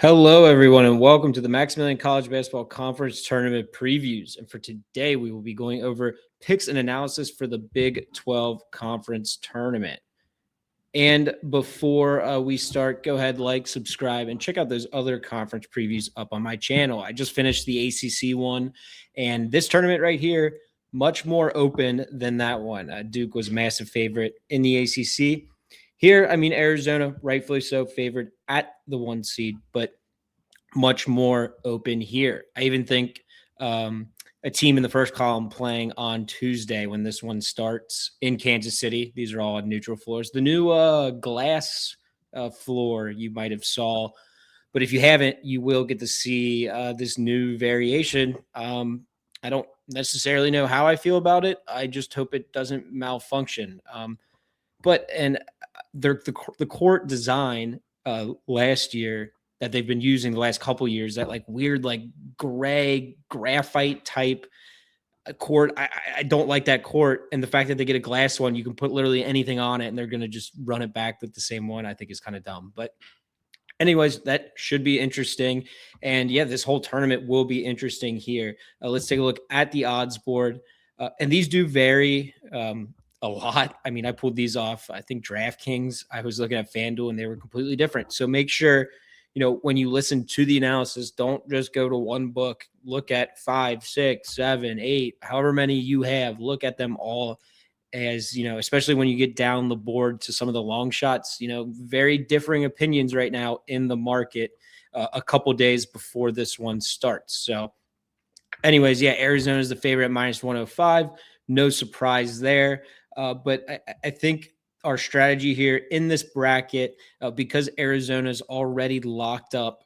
Hello, everyone, and welcome to the Maximilian College Basketball Conference Tournament previews. And for today, we will be going over picks and analysis for the Big 12 Conference Tournament. And before we start, go ahead, like, subscribe, and check out those other conference previews up on my channel. I just finished the ACC one, and this tournament right here, much more open than that one. Duke was a massive favorite in the ACC. Here, I mean, Arizona, rightfully so, favored at the 1 seed, but much more open here. I even think a team in the first column playing on Tuesday when this one starts in Kansas City. These are all on neutral floors. The new glass floor you might have saw, but if you haven't, you will get to see this new variation. I don't necessarily know how I feel about it. I just hope it doesn't malfunction. The court design last year that they've been using the last couple of years, that like weird, like gray graphite type court. I don't like that court. And the fact that they get a glass one, you can put literally anything on it and they're going to just run it back with the same one, I think is kind of dumb. But anyways, that should be interesting. And yeah, this whole tournament will be interesting here. Let's take a look at the odds board. And these do vary a lot. I mean, I pulled these off, I think DraftKings. I was looking at FanDuel and they were completely different. So make sure, when you listen to the analysis, don't just go to one book. Look at 5, 6, 7, 8, however many you have. Look at them all, as especially when you get down the board to some of the long shots. Very differing opinions right now in the market a couple days before this one starts. So anyways, yeah, Arizona is the favorite at -105. No surprise there. But I think our strategy here in this bracket, because Arizona's already locked up,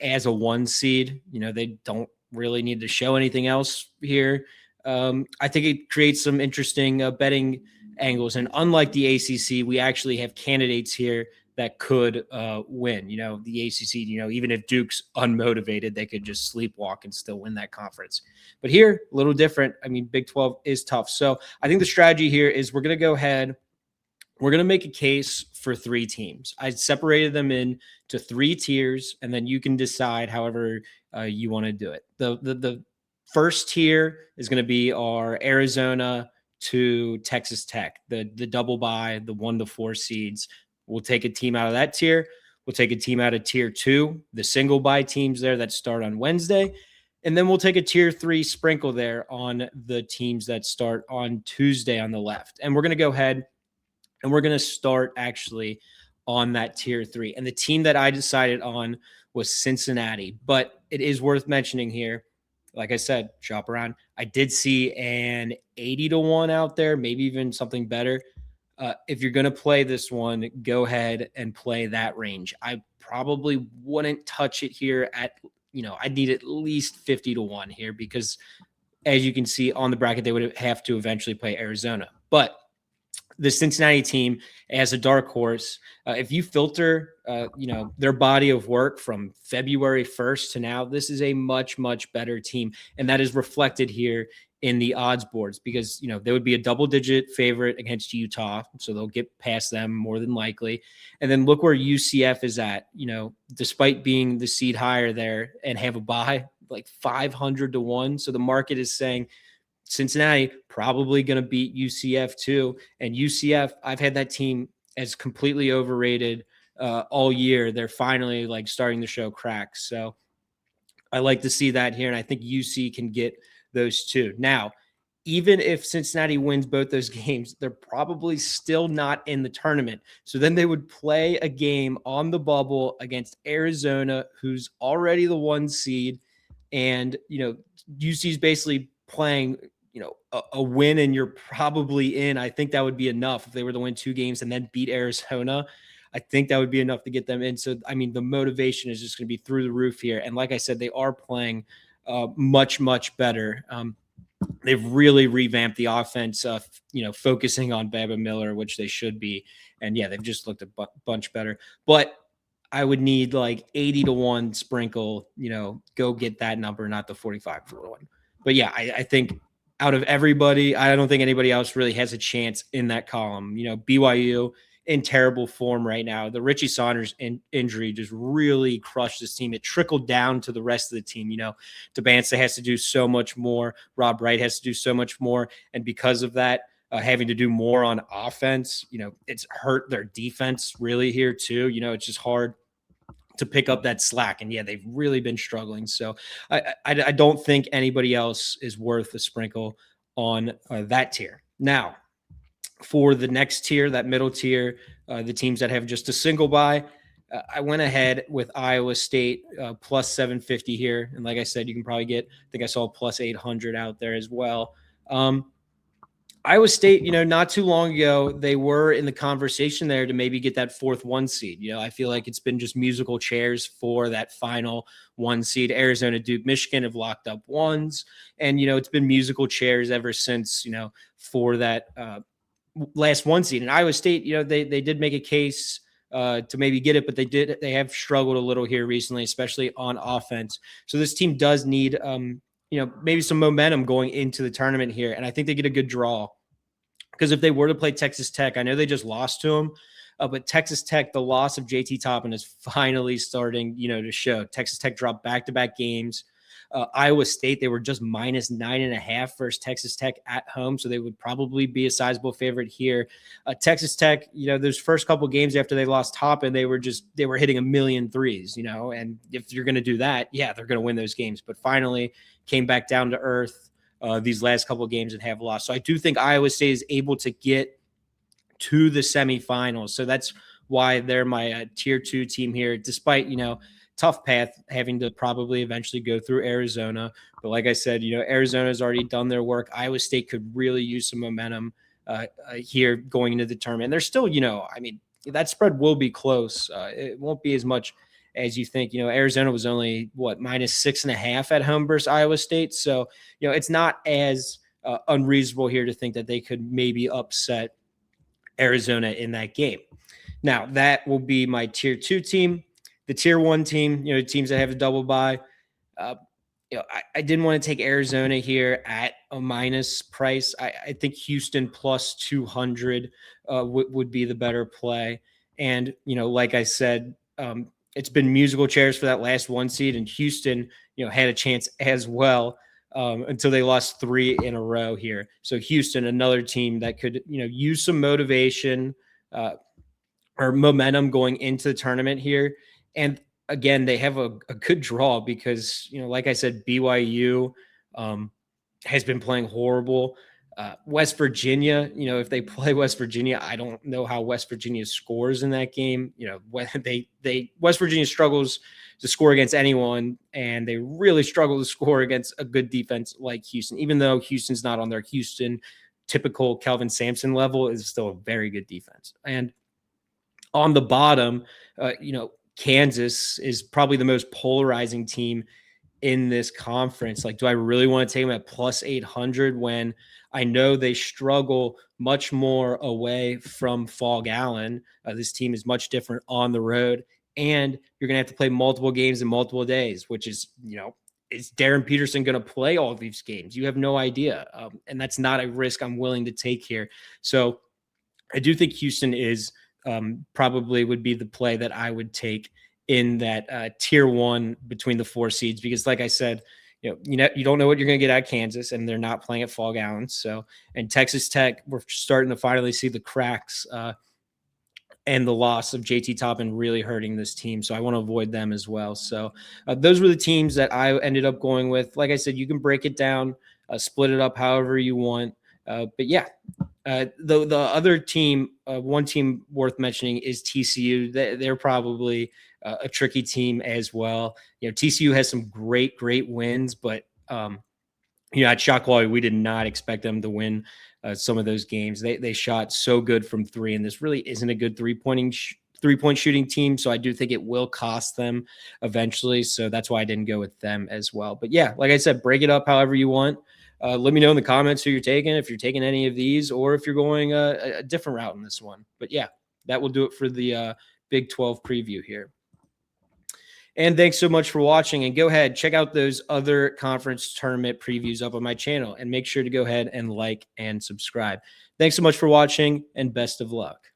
as a 1 seed, they don't really need to show anything else here. I think it creates some interesting betting angles. And unlike the ACC, we actually have candidates here that could win. The ACC, even if Duke's unmotivated, they could just sleepwalk and still win that conference. But here, a little different. I mean, Big 12 is tough. So I think the strategy here is we're going to go ahead. We're going to make a case for 3 teams. I separated them into 3 tiers, and then you can decide however you want to do it. The first tier is going to be our Arizona to Texas Tech, the double bye, the 1 to 4 seeds. We'll take a team out of that tier. We'll take a team out of tier 2, the single bye teams there that start on Wednesday. And then we'll take a tier 3 sprinkle there on the teams that start on Tuesday on the left. And we're going to go ahead and we're going to start actually on that tier 3. And the team that I decided on was Cincinnati. But it is worth mentioning here, like I said, shop around. I did see an 80 to 1 out there, maybe even something better. If you're going to play this one, go ahead and play that range. I probably wouldn't touch it here at, I'd need at least 50 to 1 here because, as you can see on the bracket, they would have to eventually play Arizona. But the Cincinnati team as a dark horse, if you filter, their body of work from February 1st to now, this is a much, much better team. And that is reflected here in the odds boards because, they would be a double-digit favorite against Utah. So they'll get past them more than likely. And then look where UCF is at, despite being the seed higher there and have a bye, like 500 to 1. So the market is saying Cincinnati probably going to beat UCF too. And UCF, I've had that team as completely overrated all year. They're finally like starting to show cracks. So I like to see that here. And I think UC can get those two. Now, even if Cincinnati wins both those games, they're probably still not in the tournament. So then they would play a game on the bubble against Arizona, who's already the 1 seed. And, UC's basically playing, a win and you're probably in. I think that would be enough if they were to win 2 games and then beat Arizona. I think that would be enough to get them in. So, I mean, the motivation is just going to be through the roof here. And like I said, they are playing much, much better. They've really revamped the offense, focusing on Baba Miller, which they should be. And yeah, they've just looked a bunch better. But I would need like 80 to 1 sprinkle, go get that number, not the 45 to 1. But yeah, I think out of everybody, I don't think anybody else really has a chance in that column. BYU in terrible form right now. The Richie Saunders injury just really crushed this team. It trickled down to the rest of the team. DeBansa has to do so much more. Rob Wright has to do so much more. And because of that, having to do more on offense, it's hurt their defense really here too. It's just hard to pick up that slack. And yeah, they've really been struggling. So I don't think anybody else is worth a sprinkle on that tier. Now, for the next tier, that middle tier, the teams that have just a single bye, I went ahead with Iowa State plus 750 here. And like I said, you can probably get, I think I saw plus 800 out there as well. Iowa State, not too long ago, they were in the conversation there to maybe get that fourth 1 seed. I feel like it's been just musical chairs for that final 1 seed. Arizona, Duke, Michigan have locked up ones. And, it's been musical chairs ever since, for that last 1 seed. And Iowa State, they did make a case to maybe get it, but they have struggled a little here recently, especially on offense. So this team does need maybe some momentum going into the tournament here. And I think they get a good draw because if they were to play Texas Tech, I know they just lost to them, but Texas Tech, the loss of JT Toppin is finally starting, to show. Texas Tech dropped back-to-back games. Iowa State, they were just minus 9.5 versus Texas Tech at home, so they would probably be a sizable favorite here. Texas Tech, those first couple games after they lost Toppin, they were hitting a million threes, and if you're going to do that, yeah, they're going to win those games. But finally came back down to earth these last couple of games and have lost. So I do think Iowa State is able to get to the semifinals. So that's why they're my tier 2 team here, despite, tough path having to probably eventually go through Arizona. But like I said, Arizona's already done their work. Iowa State could really use some momentum here going into the tournament. And they're still, that spread will be close. It won't be as much as you think. Arizona was only minus 6.5 at home versus Iowa State. So, it's not as unreasonable here to think that they could maybe upset Arizona in that game. Now, that will be my tier 2 team. The tier 1 team, teams that have a double bye. I didn't want to take Arizona here at a minus price. I think Houston plus 200 would be the better play. And, like I said, it's been musical chairs for that last 1 seed, and Houston, had a chance as well until they lost 3 in a row here. So Houston, another team that could, use some motivation or momentum going into the tournament here. And again, they have a good draw because, like I said, BYU has been playing horrible. West Virginia, if they play West Virginia, I don't know how West Virginia scores in that game. West Virginia struggles to score against anyone, and they really struggle to score against a good defense like Houston. Even though Houston's not on their Houston typical Kelvin Sampson level, is still a very good defense. And on the bottom, Kansas is probably the most polarizing team in this conference. Like, do I really want to take them at plus 800 when I know they struggle much more away from Fog Allen? This team is much different on the road, and you're going to have to play multiple games in multiple days, which is, is Darren Peterson going to play all of these games? You have no idea. And that's not a risk I'm willing to take here. So I do think Houston is probably would be the play that I would take in that tier 1 between the 4 seeds, because like I said, you don't know what you're going to get at Kansas, and they're not playing at Fog Allen. So, and Texas Tech, we're starting to finally see the cracks and the loss of JT Toppin really hurting this team. So I want to avoid them as well. So those were the teams that I ended up going with. Like I said, you can break it down, split it up however you want. But yeah, the other team, one team worth mentioning is TCU. They're probably a tricky team as well. TCU has some great wins, but at Shockley, we did not expect them to win some of those games. They shot so good from 3, and this really isn't a good three-point shooting team. So I do think it will cost them eventually. So that's why I didn't go with them as well. But yeah, like I said, break it up however you want. Let me know in the comments who you're taking, if you're taking any of these, or if you're going a different route in this one. But yeah, that will do it for the Big 12 preview here. And thanks so much for watching. And go ahead, check out those other conference tournament previews up on my channel. And make sure to go ahead and like and subscribe. Thanks so much for watching, and best of luck.